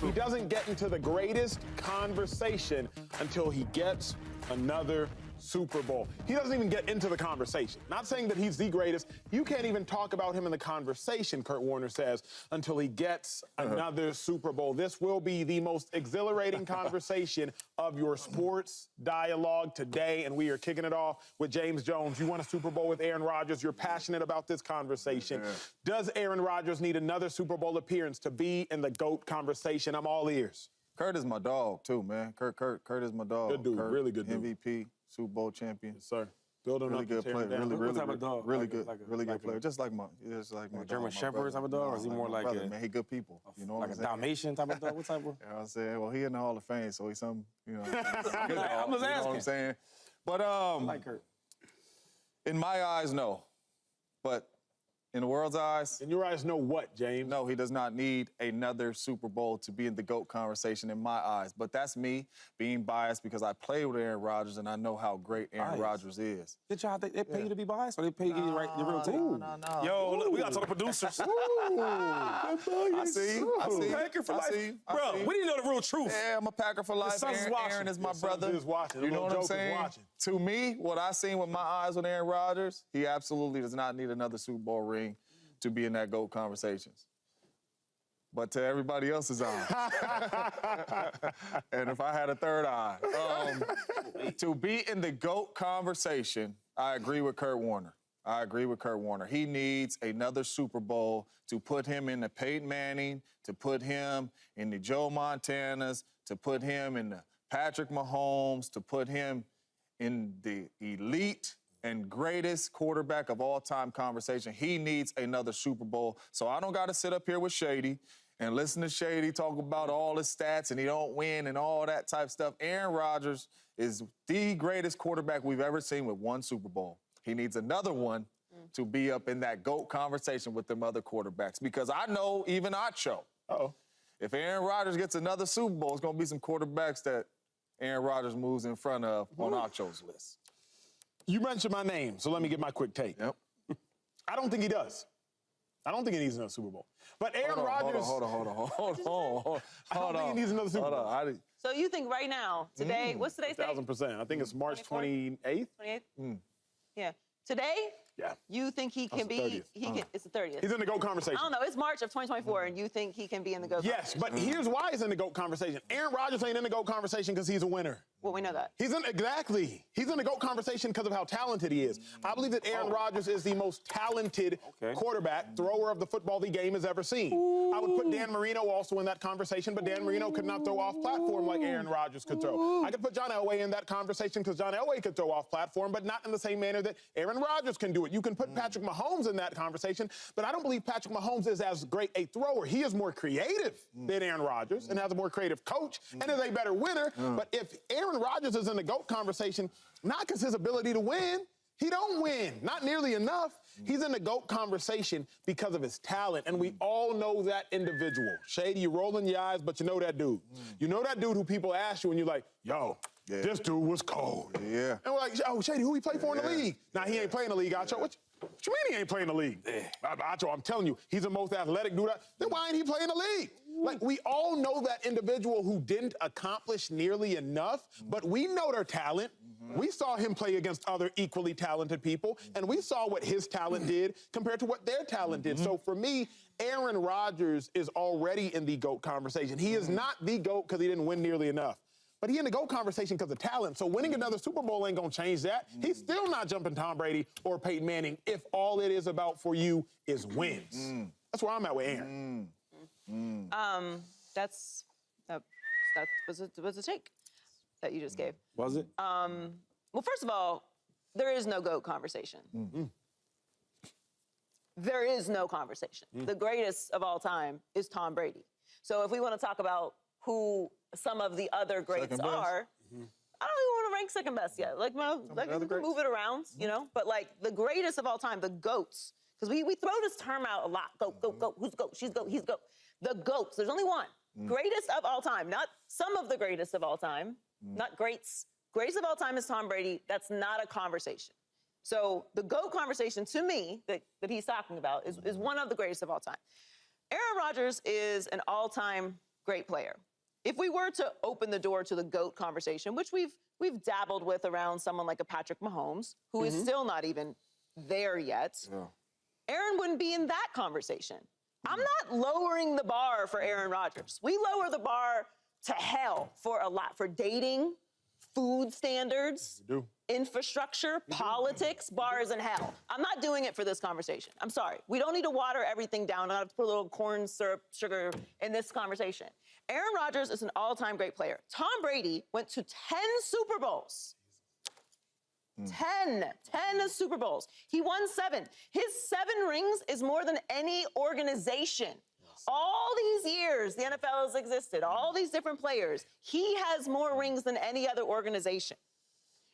He doesn't get into the greatest conversation until he gets another Super Bowl. He doesn't even get into the conversation. Not saying that he's the greatest. You can't even talk about him in the conversation, Kurt Warner says, until he gets another Super Bowl. This will be the most exhilarating conversation of your sports dialogue today, and we are kicking it off with James Jones. You won a Super Bowl with Aaron Rodgers. You're passionate about this conversation. Does Aaron Rodgers need another Super Bowl appearance to be in the GOAT conversation? I'm all ears. Kurt is my dog, too, man. Kurt is my dog. Good dude, Kurt, really good dude. MVP, Super Bowl champion. Yes, sir. Building really up good player. Really type of dog? Really like good. Really good player. Just like my German Shepherd type of dog, or is he more like brother, man? He good people. You know what I'm saying? Like a Dalmatian type of dog? What type of? You know what I'm saying? Well, he in the Hall of Fame, so he's some, you know. I'm just asking. You know what I'm saying? But I like Kurt. In my eyes, no. But in the world's eyes. In your eyes, no what, James? No, he does not need another Super Bowl to be in the GOAT conversation in my eyes. But that's me being biased because I played with Aaron Rodgers and I know how great Aaron Rodgers is. Did y'all think they pay you to be biased, or they pay you to get the real team? No. Yo, look, we got to talk to producers. I see. Packer for life. Bro, we didn't know the real truth. Yeah, I'm a Packer for life. Aaron is my brother. Watching. You know what I'm saying? To me, what I seen with my eyes with Aaron Rodgers, he absolutely does not need another Super Bowl ring to be in that GOAT conversations. But to everybody else's eye. And if I had a third eye. To be in the GOAT conversation, I agree with Kurt Warner. He needs another Super Bowl to put him in the Peyton Manning, to put him in the Joe Montanas, to put him in the Patrick Mahomes, to put him in the elite and greatest quarterback of all time conversation. He needs another Super Bowl. So I don't got to sit up here with Shady and listen to Shady talk about all his stats and he don't win and all that type of stuff. Aaron Rodgers is the greatest quarterback we've ever seen with one Super Bowl. He needs another one to be up in that GOAT conversation with them other quarterbacks. Because I know even Acho. If Aaron Rodgers gets another Super Bowl, it's going to be some quarterbacks that Aaron Rodgers moves in front of on Acho's list. You mentioned my name, so let me get my quick take. Yep. I don't think he does. I don't think he needs another Super Bowl. But Aaron Rodgers... Hold on. I don't think he needs another Super Bowl. So you think right now, today, what's today's date? 1,000%. I think it's March 28th. 28th? Yeah. Today? Yeah. You think he can be... It's the 30th. He's in the GOAT conversation. I don't know. It's March of 2024, and you think he can be in the GOAT conversation? Yes, but here's why he's in the GOAT conversation. Aaron Rodgers ain't in the GOAT conversation because he's a winner. Well, we know that. He's in the GOAT conversation because of how talented he is. I believe that Aaron Rodgers is the most talented quarterback, thrower of the football the game has ever seen. I would put Dan Marino also in that conversation, but Dan Marino could not throw off platform like Aaron Rodgers could throw. I could put John Elway in that conversation because John Elway could throw off platform, but not in the same manner that Aaron Rodgers can do it. You can put Patrick Mahomes in that conversation, but I don't believe Patrick Mahomes is as great a thrower. He is more creative than Aaron Rodgers and has a more creative coach and is a better winner. But if Aaron Rodgers is in the GOAT conversation, not because his ability to win, he don't win, not nearly enough. He's in the GOAT conversation because of his talent, and we all know that individual. Shady, you're rolling your eyes, but you know that dude. You know that dude who people ask you and you're like, yo, this dude was cold. Yeah. And we're like, oh, Shady, who he play for in the league? Now, he ain't playing the league, Acho. What you mean he ain't playing the league? Acho, I'm telling you, he's the most athletic dude. Then why ain't he playing the league? Like, we all know that individual who didn't accomplish nearly enough, but we know their talent. We saw him play against other equally talented people, and we saw what his talent did compared to what their talent did. So for me, Aaron Rodgers is already in the GOAT conversation. He is not the GOAT because he didn't win nearly enough. But he in the GOAT conversation because of talent. So winning another Super Bowl ain't going to change that. He's still not jumping Tom Brady or Peyton Manning if all it is about for you is wins. That's where I'm at with Aaron. That was a take that you just gave. Was it? Well, first of all, there is no GOAT conversation. There is no conversation. The greatest of all time is Tom Brady. So if we want to talk about who some of the other greats are, I don't even want to rank second best yet. Like, we can move it around, you know? But, like, the greatest of all time, the GOATs, because we throw this term out a lot. GOAT, GOAT, GOAT. Who's GOAT? She's GOAT. He's GOAT. The GOATs. There's only one. Greatest of all time. Not some of the greatest of all time. Not greats. Greatest of all time is Tom Brady. That's not a conversation. So the GOAT conversation, to me, that he's talking about is one of the greatest of all time. Aaron Rodgers is an all-time great player. If we were to open the door to the GOAT conversation, which we've dabbled with around someone like a Patrick Mahomes, who is still not even there yet, Aaron wouldn't be in that conversation. I'm not lowering the bar for Aaron Rodgers. We lower the bar to hell for a lot, for dating, food standards, infrastructure, politics, bars in hell. I'm not doing it for this conversation. I'm sorry. We don't need to water everything down. I don't have to put a little corn syrup, sugar in this conversation. Aaron Rodgers is an all-time great player. Tom Brady went to 10 Super Bowls. 10 Super Bowls. He won 7. His 7 rings is more than any organization. All these years the NFL has existed, all these different players, he has more rings than any other organization.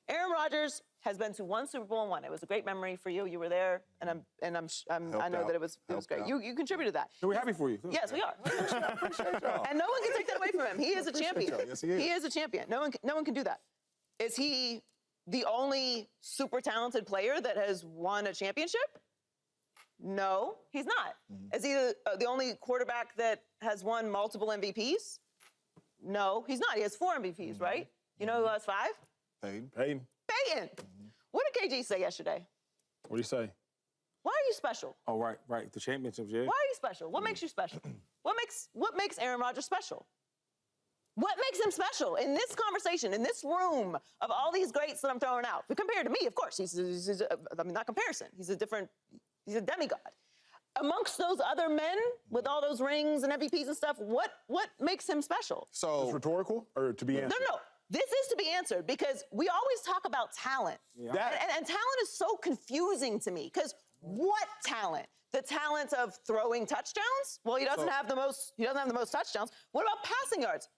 Aaron Rodgers has been to 1 Super Bowl and won. It was a great memory for you. You were there, and I know that it was great. You contributed that. We're happy for you. Yes, we are. And no one can take that away from him. He is a champion. Yes, he is. He is a champion. No one can do that. Is he the only super talented player that has won a championship? No, he's not. Is he the only quarterback that has won multiple MVPs? No, he's not. He has 4 MVPs, right? You know who has 5? Peyton. What did KG say yesterday? What do you say? Why are you special? Oh, right. The championships, yeah. Why are you special? What makes you special? What makes Aaron Rodgers special? What makes him special in this conversation, in this room of all these greats that I'm throwing out? Compared to me, of course, not comparison. He's a demigod. Amongst those other men with all those rings and MVPs and stuff, what makes him special? So it's rhetorical or to be answered? No. This is to be answered because we always talk about talent. Yeah. And talent is so confusing to me because what talent? The talent of throwing touchdowns? Well, he doesn't have the most touchdowns. What about passing yards?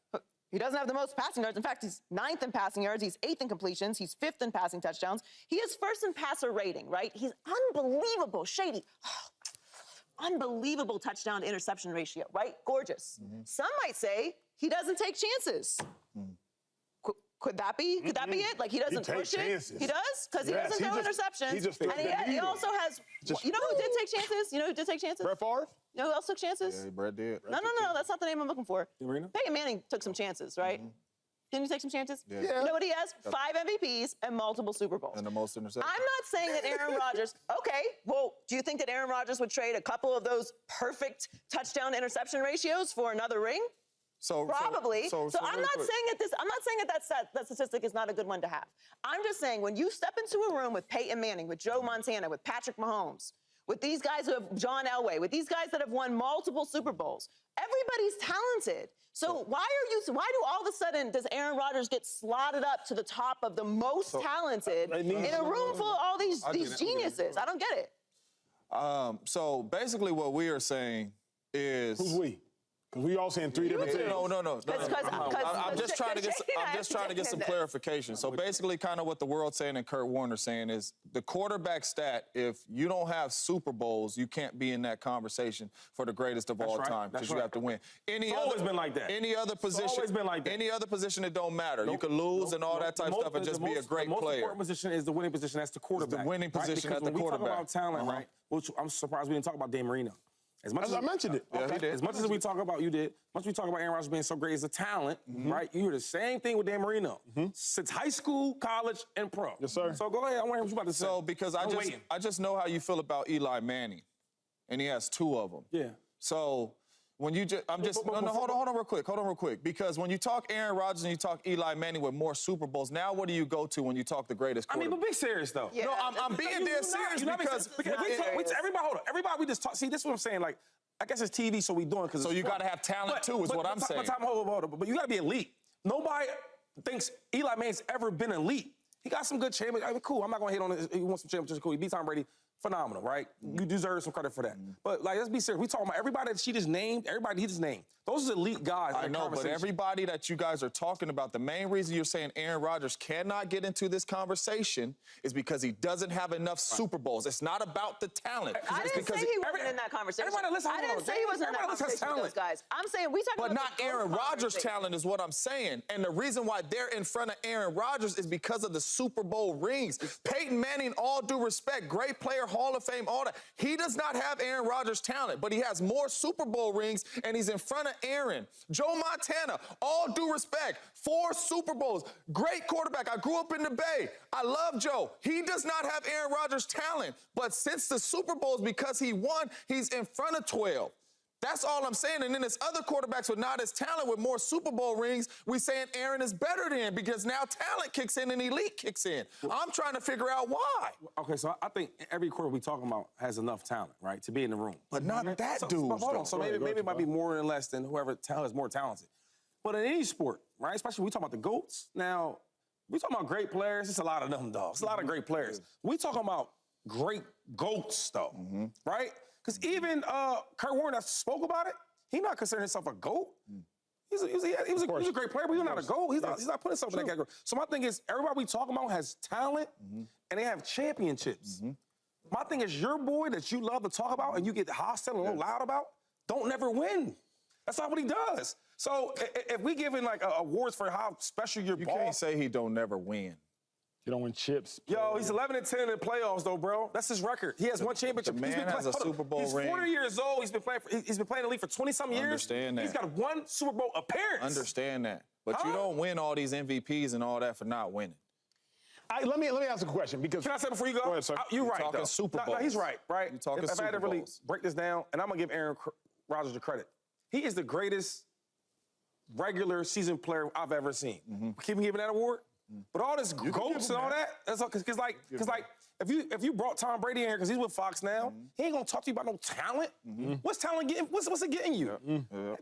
He doesn't have the most passing yards. In fact, he's 9th in passing yards. He's 8th in completions. He's 5th in passing touchdowns. He is 1st in passer rating, right? He's unbelievable, shady. Unbelievable touchdown to interception ratio, right? Gorgeous. Some might say he doesn't take chances. Could that be it? Like he doesn't push it? He does? Because he doesn't throw interceptions. And he also has, you know who did take chances? You know who did take chances? Brett Favre? You know who else took chances? Yeah, Brett did. No, that's not the name I'm looking for. Peyton Manning took some chances, right? Didn't he take some chances? Yeah. You know what he has? 5 MVPs and multiple Super Bowls. And the most interceptions. I'm not saying that Aaron Rodgers, okay, well, do you think that Aaron Rodgers would trade a couple of those perfect touchdown interception ratios for another ring? Probably. So I'm not saying that statistic is not a good one to have. I'm just saying when you step into a room with Peyton Manning, with Joe Montana, with Patrick Mahomes, with these guys who have John Elway, with these guys that have won multiple Super Bowls, everybody's talented. So why do all of a sudden does Aaron Rodgers get slotted up to the top of the most talented in a room full of all these geniuses? I don't get it. So basically what we are saying is... Who's we? Because we all saying 3 different things. No. I'm just trying to get some clarification. So basically kind of what the world's saying and Kurt Warner's saying is the quarterback stat, if you don't have Super Bowls, you can't be in that conversation for the greatest of all time because you have to win. It's always been like that. Any other position, it's always been like that. Any other position, it don't matter. You can lose and all that type of stuff and just be a great player. The most important position is the winning position. That's the quarterback. It's the winning position at the quarterback. When we talk about talent, right, which I'm surprised we didn't talk about Dan Marino. As much as I mentioned it. Yeah, he did. As much as we talk about Aaron Rodgers being so great as a talent, right? You hear the same thing with Dan Marino since high school, college, and pro. Yes, sir. So go ahead. I want to hear what you about to say. So because I just know how you feel about Eli Manning, and he has 2 of them. Yeah. So when you just, hold on real quick. Because when you talk Aaron Rodgers and you talk Eli Manning with more Super Bowls, now what do you go to when you talk the greatest quarterback? I mean, but be serious though. Yeah. No, I'm being dead serious because everybody just talk. See, this is what I'm saying. Like, I guess it's TV, so we doing because. So you got to have talent too, is what I'm saying. Hold on. But you got to be elite. Nobody thinks Eli Manning's ever been elite. He got some good championships. I mean, cool. I'm not gonna hate on it. He won some championships. Cool. He beat Tom Brady. Phenomenal, right? You deserve some credit for that. But like, let's be serious. We talking about everybody that he just named. Those are elite guys. I know, but everybody that you guys are talking about, the main reason you're saying Aaron Rodgers cannot get into this conversation is because he doesn't have enough Super Bowls. It's not about the talent. I didn't say he wasn't in that conversation. I didn't say he wasn't in that conversation with those guys. I'm saying we talking about. But not Aaron Rodgers' talent is what I'm saying. And the reason why they're in front of Aaron Rodgers is because of the Super Bowl rings. Peyton Manning, all due respect, great player, Hall of Fame, all that. He does not have Aaron Rodgers' talent, but he has more Super Bowl rings, and he's in front of Aaron. Joe Montana, all due respect, 4 Super Bowls, great quarterback. I grew up in the Bay. I love Joe. He does not have Aaron Rodgers' talent, but since the Super Bowls, because he won, he's in front of 12. That's all I'm saying. And then there's other quarterbacks with not as talent, with more Super Bowl rings, we saying Aaron is better than, because now talent kicks in and elite kicks in. I'm trying to figure out why. Okay, so I think every quarterback we talking about has enough talent, right, to be in the room. But not that dude. Hold on. So maybe it might be more than less than whoever is more talented. But in any sport, right, especially when we talk about the GOATs, now, we talking about great players. It's a lot of them, dogs. It's a lot of great players. We talking about great GOATs, though, right? Because even Kurt Warner that spoke about it, he not considering himself a GOAT. He was a great player, but he's not a GOAT. He's not putting himself in that category. So my thing is, everybody we talking about has talent, and they have championships. My thing is, your boy that you love to talk about and you get hostile and a little loud about, don't never win. That's not what he does. So if we giving like awards for how special your ball, you can't say he don't never win. You don't win chips. Yo, he's 11-10 in the playoffs, though, bro. That's his record. He has one championship. The man has a Super Bowl ring. He's 40 years old. He's been playing in the league for 20-some years. Understand that. He's got one Super Bowl appearance. Understand that. But you don't win all these MVPs and all that for not winning. Let me ask a question, because... Can I say before you go? Go ahead, sir. You're right, talking though. Super No, Bowls. he's right, right? You're talking if I had to Super really Bowls. break this down, and I'm going to give Aaron Rodgers the credit. He is the greatest regular season player I've ever seen. Keep giving that award. But all this GOATs and all that, that's because like if you brought Tom Brady in here because he's with Fox now, he ain't gonna talk to you about no talent. What's talent getting? What's it getting you?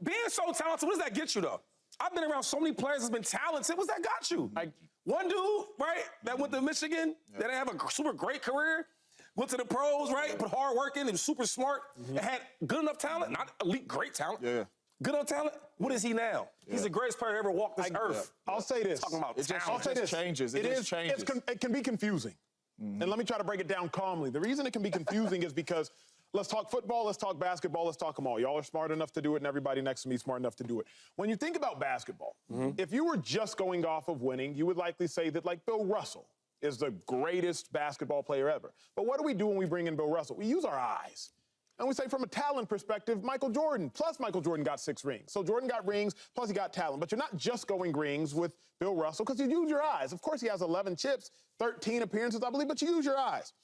Being so talented, what does that get you though? I've been around so many players that's been talented. What's that got you? Like one dude, right, that went to Michigan, that didn't have a super great career, went to the pros, right, put hard work in, and was super smart, and had good enough talent, not elite, great talent. Good enough talent. What is he now? He's the greatest player to ever walk this earth. I'll say this. Talking about talent. I'll say this. Changes. It can be confusing. And let me try to break it down calmly. The reason it can be confusing is because let's talk football, let's talk basketball, let's talk them all. Y'all are smart enough to do it, and everybody next to me is smart enough to do it. When you think about basketball, if you were just going off of winning, you would likely say that, like, Bill Russell is the greatest basketball player ever. But what do we do when we bring in Bill Russell? We use our eyes. And we say, from a talent perspective, Michael Jordan, plus Michael Jordan got 6 rings. So Jordan got rings, plus he got talent. But you're not just going rings with Bill Russell, because you use your eyes. Of course, he has 11 chips, 13 appearances, I believe, but you use your eyes.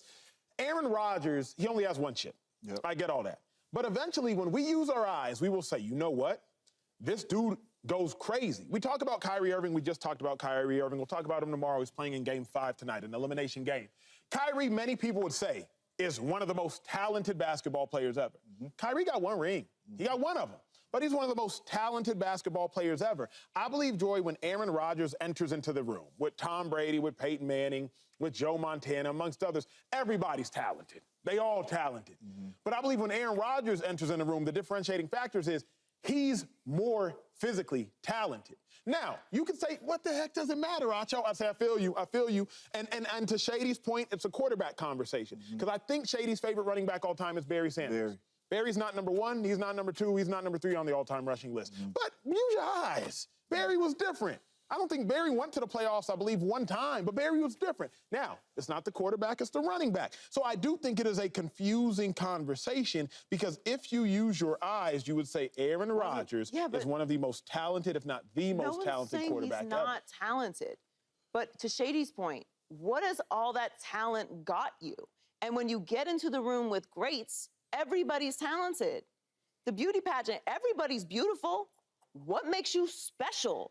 Aaron Rodgers, he only has 1 chip. I get all that. But eventually, when we use our eyes, we will say, you know what? This dude goes crazy. We talk about Kyrie Irving. We just talked about Kyrie Irving. We'll talk about him tomorrow. He's playing in Game 5 tonight, an elimination game. Kyrie, many people would say, is one of the most talented basketball players ever. Kyrie got 1 ring. He got 1 of them. But he's one of the most talented basketball players ever. I believe, Joy, when Aaron Rodgers enters into the room with Tom Brady, with Peyton Manning, with Joe Montana, amongst others, everybody's talented. They all talented. But I believe when Aaron Rodgers enters in the room, the differentiating factors is he's more physically talented. Now, you could say, what the heck does it matter, Acho? I say, I feel you. And to Shady's point, it's a quarterback conversation. Because I think Shady's favorite running back all time is Barry Sanders. Barry's not number 1, he's not number 2, he's not number 3 on the all-time rushing list. But use your eyes. Barry was different. I don't think Barry went to the playoffs, I believe, 1 time, but Barry was different. Now, it's not the quarterback, it's the running back. So I do think it is a confusing conversation, because if you use your eyes, you would say Aaron Rodgers is one of the most talented, if not the most talented quarterback ever. He's not talented. But to Shady's point, what has all that talent got you? And when you get into the room with greats, everybody's talented. The beauty pageant, everybody's beautiful. What makes you special?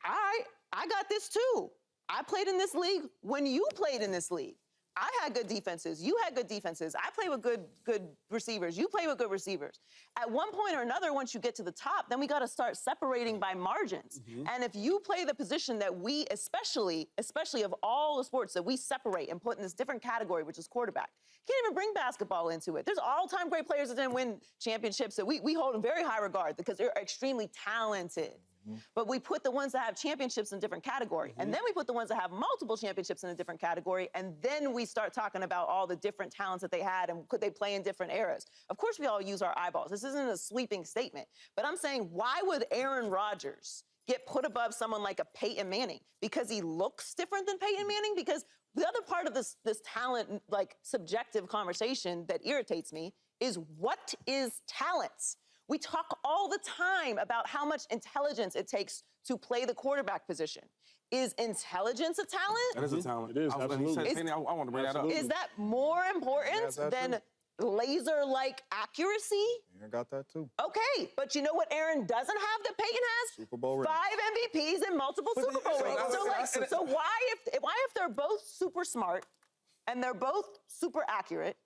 I got this too. I played in this league when you played in this league. I had good defenses. You had good defenses. I played with good receivers. You played with good receivers. At one point or another, once you get to the top, then we got to start separating by margins. And if you play the position that we, especially of all the sports that we separate and put in this different category, which is quarterback, can't even bring basketball into it. There's all-time great players that didn't win championships that we hold in very high regard because they're extremely talented. But we put the ones that have championships in a different category. And then we put the ones that have multiple championships in a different category. And then we start talking about all the different talents that they had and could they play in different eras. Of course, we all use our eyeballs. This isn't a sweeping statement. But I'm saying, why would Aaron Rodgers get put above someone like a Peyton Manning because he looks different than Peyton Manning? Because the other part of this talent, like, subjective conversation that irritates me is, what is talent? We talk all the time about how much intelligence it takes to play the quarterback position. Is intelligence a talent? That is a talent. It is, absolutely. I want to bring that up. Is that more important than laser-like accuracy? Aaron got that too. Okay, but you know what Aaron doesn't have that Peyton has? Super Bowl ring. 5 MVPs and multiple Super Bowl rings. So why if they're both super smart and they're both super accurate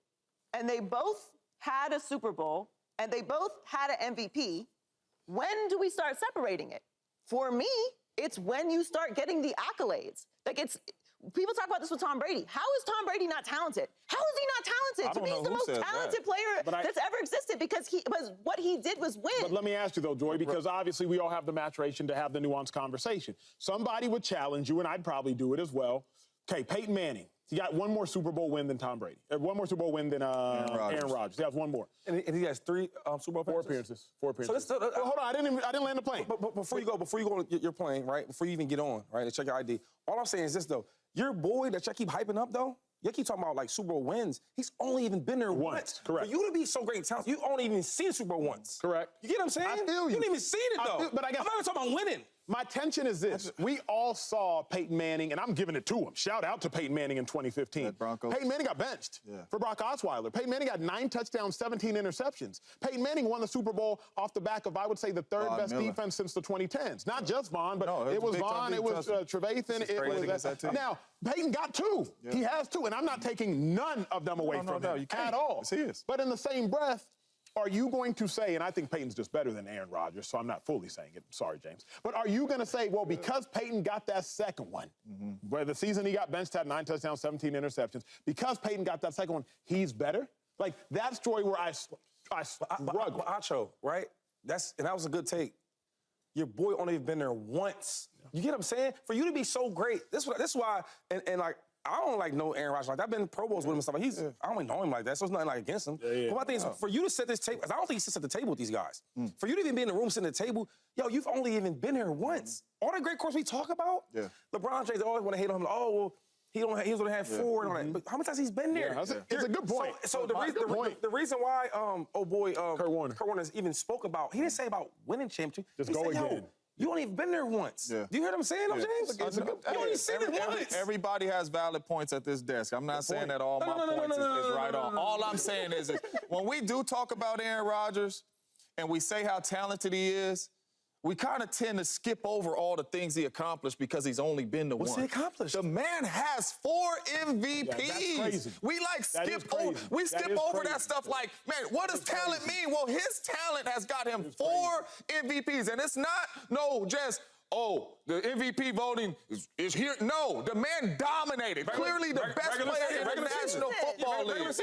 and they both had a Super Bowl and they both had an MVP, when do we start separating it? For me, it's when you start getting the accolades. Like, people talk about this with Tom Brady. How is Tom Brady not talented? How is he not talented? To me, he's the most talented player that's ever existed because what he did was win. But let me ask you, though, Joy, because obviously we all have the maturation to have the nuanced conversation. Somebody would challenge you, and I'd probably do it as well. Okay, Peyton Manning. He got one more Super Bowl win than Tom Brady. One more Super Bowl win than Aaron Rodgers. He has one more. And he has 3 Super Bowl appearances? 4 appearances. So well, hold on, I didn't land the plane. But before you go on your plane, right? Before you even get on, right, to check your ID, all I'm saying is this, though. Your boy that y'all keep hyping up, though, you keep talking about, like, Super Bowl wins. He's only even been there once. Correct. For you to be so great in talent, you only even seen Super Bowl once. Correct. You get what I'm saying? I feel you. You didn't even seen it, though. But I guess I'm not even talking about winning. My tension is this. We all saw Peyton Manning, and I'm giving it to him. Shout out to Peyton Manning in 2015. Peyton Manning got benched for Brock Osweiler. Peyton Manning got 9 touchdowns, 17 interceptions. Peyton Manning won the Super Bowl off the back of, I would say, the third best defense since the 2010s. Not just Vaughn, but it was Vaughn, it was Trevathan, it was now, Peyton got 2. Yeah. He has 2, and I'm not taking none of them away from him at all. Yes, he is. But in the same breath, are you going to say, and I think Peyton's just better than Aaron Rodgers, so I'm not fully saying it. Sorry, James. But are you going to say, well, because Peyton got that second one, where the season he got benched had 9 touchdowns, 17 interceptions, because Peyton got that second one, he's better? Like, that's Joy where I struggle. Acho, right? That was a good take. Your boy only been there once. You get what I'm saying? For you to be so great, this is why, and like, I don't like know Aaron Rodgers like that. I've been in Pro Bowls with him and stuff. Like I don't even know him like that, so it's nothing like against him. But my thing is, for you to set this table, I don't think he sits at the table with these guys. For you to even be in the room sitting at the table, yo, you've only even been here once. All the great course we talk about, LeBron James, they always want to hate on him. Like, oh, well, he's only had 4 and all that. But how many times he's been there? It's a good point. So the reason why, Kurt Warner even spoke about, he didn't say about winning championship. Just go again. You ain't even been there once. Do you hear what I'm saying, James? You only seen it once. Everybody has valid points at this desk. I'm not saying that all my points is right on. All I'm saying is when we do talk about Aaron Rodgers and we say how talented he is, we kind of tend to skip over all the things he accomplished because he's only been the one. What's he accomplished? The man has 4 MVPs. Yeah, that's crazy. We skip over that stuff like, man, what does talent mean? Well, his talent has got him 4 MVPs. And it's not just, the MVP voting is here. No, the man dominated. Clearly the best player in the National Football League.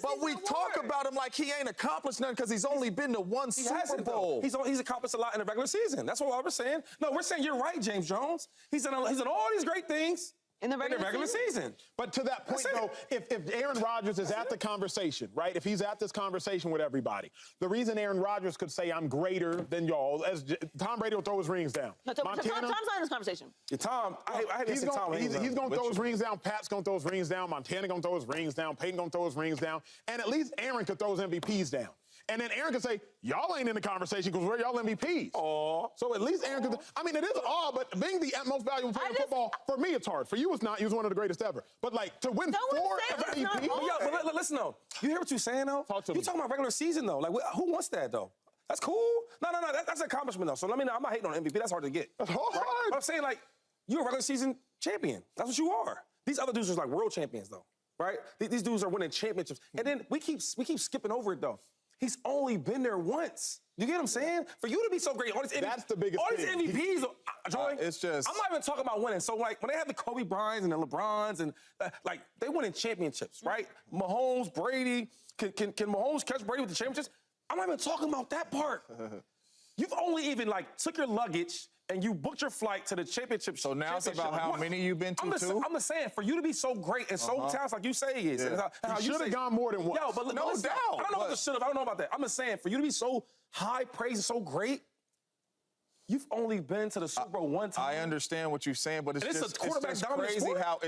But we talk about him like he ain't accomplished nothing because he's only been to 1 Super Bowl. He's accomplished a lot in the regular season. That's what we're saying. No, we're saying you're right, James Jones. He's done all these great things. In the regular season. But to that point, though, if Aaron Rodgers is at the conversation, right, if he's at this conversation with everybody, the reason Aaron Rodgers could say, I'm greater than y'all, as Tom Brady will throw his rings down. No, Tom's not in this conversation. Yeah, Tom, he's going to throw his rings down. Pat's going to throw his rings down. Montana going to throw his rings down. Peyton going to throw his rings down. And at least Aaron could throw his MVPs down. And then Aaron could say, y'all ain't in the conversation because we're y'all MVPs. So at least Aaron could. I mean, it is all, but being the most valuable player in football, for me, it's hard. For you, it's not. You was one of the greatest ever. But, like, to win 4 MVPs. But listen, though. You hear what you're saying, though? Talk to me. You talking about regular season, though. Like, who wants that, though? That's cool. No. That's an accomplishment, though. So let me know. I'm not hating on MVP. That's hard to get. That's hard. Right? But I'm saying, like, you're a regular season champion. That's what you are. These other dudes are like world champions, though. Right? These dudes are winning championships. And then we keep skipping over it, though. He's only been there once. You get what I'm saying? For you to be so great, that's the biggest thing. All these MVPs, Joy, it's just... I'm not even talking about winning. So, like, when they have the Kobe Bryants and the LeBrons and, like, they winning championships, right? Mahomes, Brady, can Mahomes catch Brady with the championships? I'm not even talking about that part. You've only even, like, took your luggage and you booked your flight to the championship. So now it's about how many you've been to, I'm just saying, for you to be so great and so talented like you say he is. And how you should have gone more than once. Yo, but no doubt. I don't know about the should have. I don't know about that. I'm just saying, for you to be so high praised and so great, You've only been to the Super Bowl one time. I understand what you're saying, but it's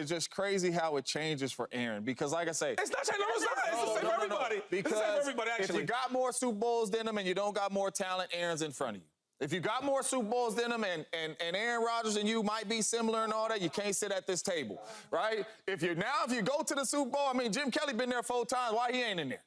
just crazy how it changes for Aaron. Because, like I say, it's not changing. No, it's not. It's the same for everybody. Because it's the same for everybody, actually. If you got more Super Bowls than him and you don't got more talent, Aaron's in front of you. If you got more Super Bowls than him and Aaron Rodgers and you might be similar and all that, you can't sit at this table, right? If you go to the Super Bowl, I mean, Jim Kelly been there 4 times. Why he ain't in there?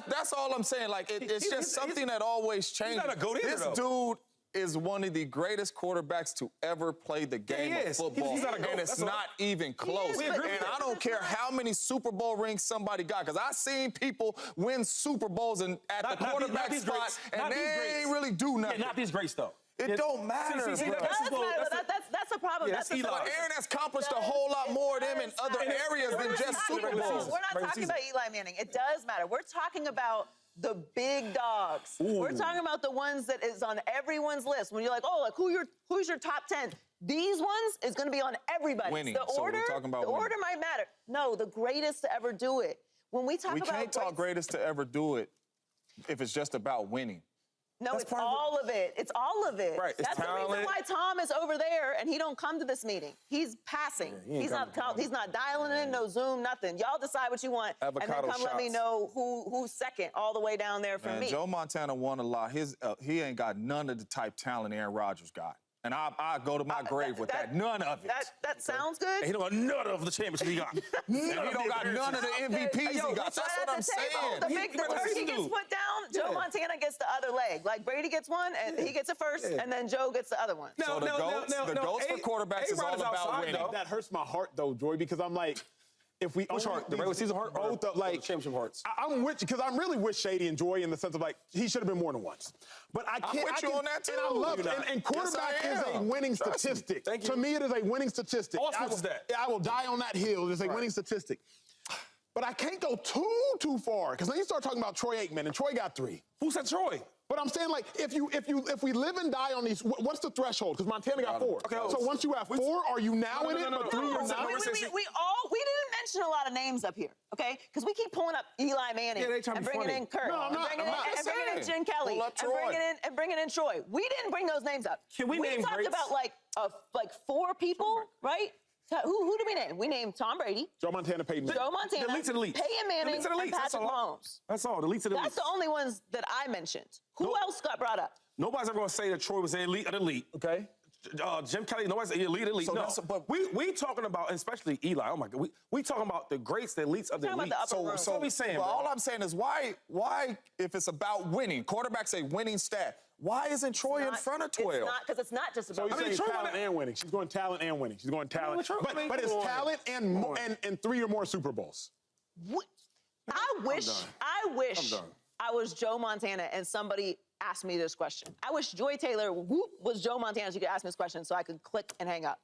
That's all I'm saying. Like, it's just something that always changes. He's not a GOAT either, This dude is one of the greatest quarterbacks to ever play the game of football. He's not a GOAT. And it's not even close. And I don't care how many Super Bowl rings somebody got, because I've seen people win Super Bowls at the quarterback spot, and they ain't really do nothing. Yeah, not these greats, though. It don't matter, bro. That's a problem. Yeah, that's Eli. But Aaron has accomplished a whole lot more than him in other areas than just Super Bowls. We're not talking about Eli Manning. It does matter. We're talking about the big dogs. Ooh. We're talking about the ones that is on everyone's list. When you're like, oh, like who's your top 10? These ones is going to be on everybody's. Winning. The order, so we're talking about the order might matter. No, the greatest to ever do it. When we talk about can't talk greatest to ever do it if it's just about winning. No, it's all of it. It's all of it. Right. That's the reason why Tom is over there and he don't come to this meeting. He's passing. Yeah, he's not dialing in, no Zoom, nothing. Y'all decide what you want, Avocado and then come let me shots. know who's second all the way down there for me. Joe Montana won a lot. He ain't got none of the type talent Aaron Rodgers got. And I go to my grave with that. None of it. That sounds good. And he don't got none of the championship he got. And he don't got none of the MVPs he got. That's what I'm saying. The turkey gets put down, Joe Montana gets the other leg. Like Brady gets one, and he gets it first, and then Joe gets the other one. So the GOATs for quarterbacks is all about winning. That hurts my heart, though, Joy, because I'm like, if we Which heart? The regular season heart? Both of, like, championship hearts. I'm with you, because I'm really with Shady and Joy in the sense of, like, he should have been more than once. But I can't. I'm with you on that, too. And I love it. And quarterback is a winning statistic. Thank you. To me, it is a winning statistic. All sports is that. I will die on that hill. It's a winning statistic. But I can't go too far, because then you start talking about Troy Aikman, and Troy got 3. Who said Troy? But I'm saying, like, if we live and die on these, what's the threshold? Because Montana got 4. Okay, so once you have 4, are you now in it? But 3, you're not. We didn't mention a lot of names up here, okay? Because we keep pulling up Eli Manning and bringing in Kurt, and bringing in Jen Kelly, and bringing in Troy. We didn't bring those names up. Can we name talked greats? about like 4 people, right? Who did we name? We named Tom Brady, Joe Montana, Peyton Manning. Joe Montana, The elite to the elite. Peyton Manning, The elite to the elite. and Patrick Mahomes. That's all. The elite to the elite. That's the only ones that I mentioned. Who else got brought up? Nobody's ever going to say that Troy was the elite of the elite. Okay. Jim Kelly, nobody's the elite. So no, but we talking about, especially Eli. Oh my God, we talking about the greats, the elites of the elite. So what we saying? Well, all I'm saying is why, if it's about winning, quarterbacks say winning stat, why isn't Troy in front of 12? Because it's not just about. So you're saying talent and winning. She's going talent and winning. She's going talent. But it's talent and 3 or more Super Bowls. I wish I was Joe Montana and somebody asked me this question. I wish Joy Taylor was Joe Montana so you could ask me this question so I could click and hang up.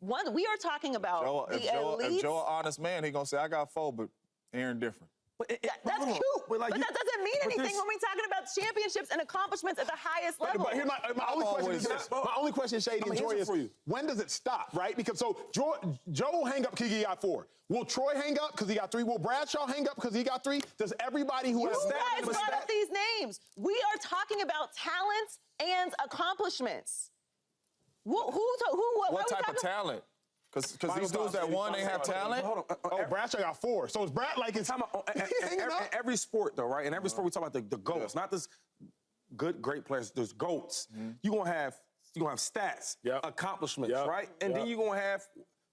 We are talking about the elites. If Joe an honest man, he gonna say, I got 4, but Aaron different. That's cute, but that doesn't mean anything when we're talking about championships and accomplishments at the highest level. But here, my only question is this. My only question, Shady and Joy, is when does it stop, right? Because so Joe will hang up because he got 4. Will Troy hang up because he got 3? Will Bradshaw hang up because he got 3? Does everybody who has You guys brought up these names. We are talking about talents and accomplishments. What type of talent? Because these dudes that won, they have talent. Bradshaw got 4. So it's Brad like it's every sport though, right? In every sport we talk about the GOATs, not this great players. There's GOATs. You gonna have stats, accomplishments, right? And then you gonna have.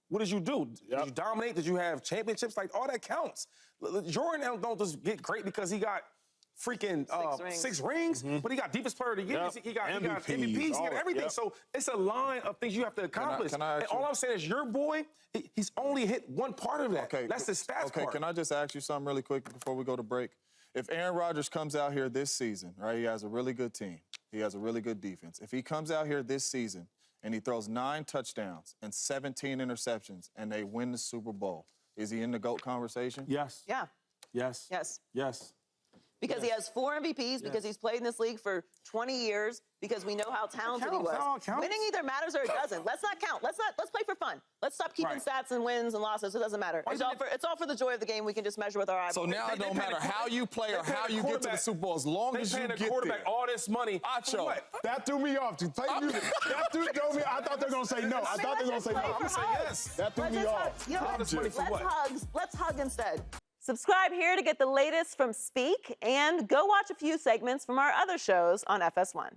What did you do? Did you dominate? Did you have championships? Like all that counts. Jordan don't just get great because he got freaking 6 rings, but he got deepest player of the year. He got MVPs, he got everything. So it's a line of things you have to accomplish. And all I'm saying is your boy, he's only hit one part of that. Okay, that's the stats part. Can I just ask you something really quick before we go to break? If Aaron Rodgers comes out here this season, right, he has a really good team. He has a really good defense. If he comes out here this season and he throws 9 touchdowns and 17 interceptions and they win the Super Bowl, is he in the GOAT conversation? Yes. Yeah. Yes. Yes. Yes. Because he has 4 MVPs, because he's played in this league for 20 years, because we know how talented he was. Winning either matters or it doesn't. Let's not count. Let's play for fun. Let's stop keeping stats and wins and losses. It doesn't matter. It's all for the joy of the game. We can just measure with our eyeballs. So now it don't matter how you play or how you get to the Super Bowl, as long as you get there. They quarterback all this money. Acho. That threw me off. Play music. That threw me. I thought they were gonna say no. I thought they were gonna say no. I'm gonna say yes. That threw me off. Let's hug instead. Subscribe here to get the latest from Speak, and go watch a few segments from our other shows on FS1.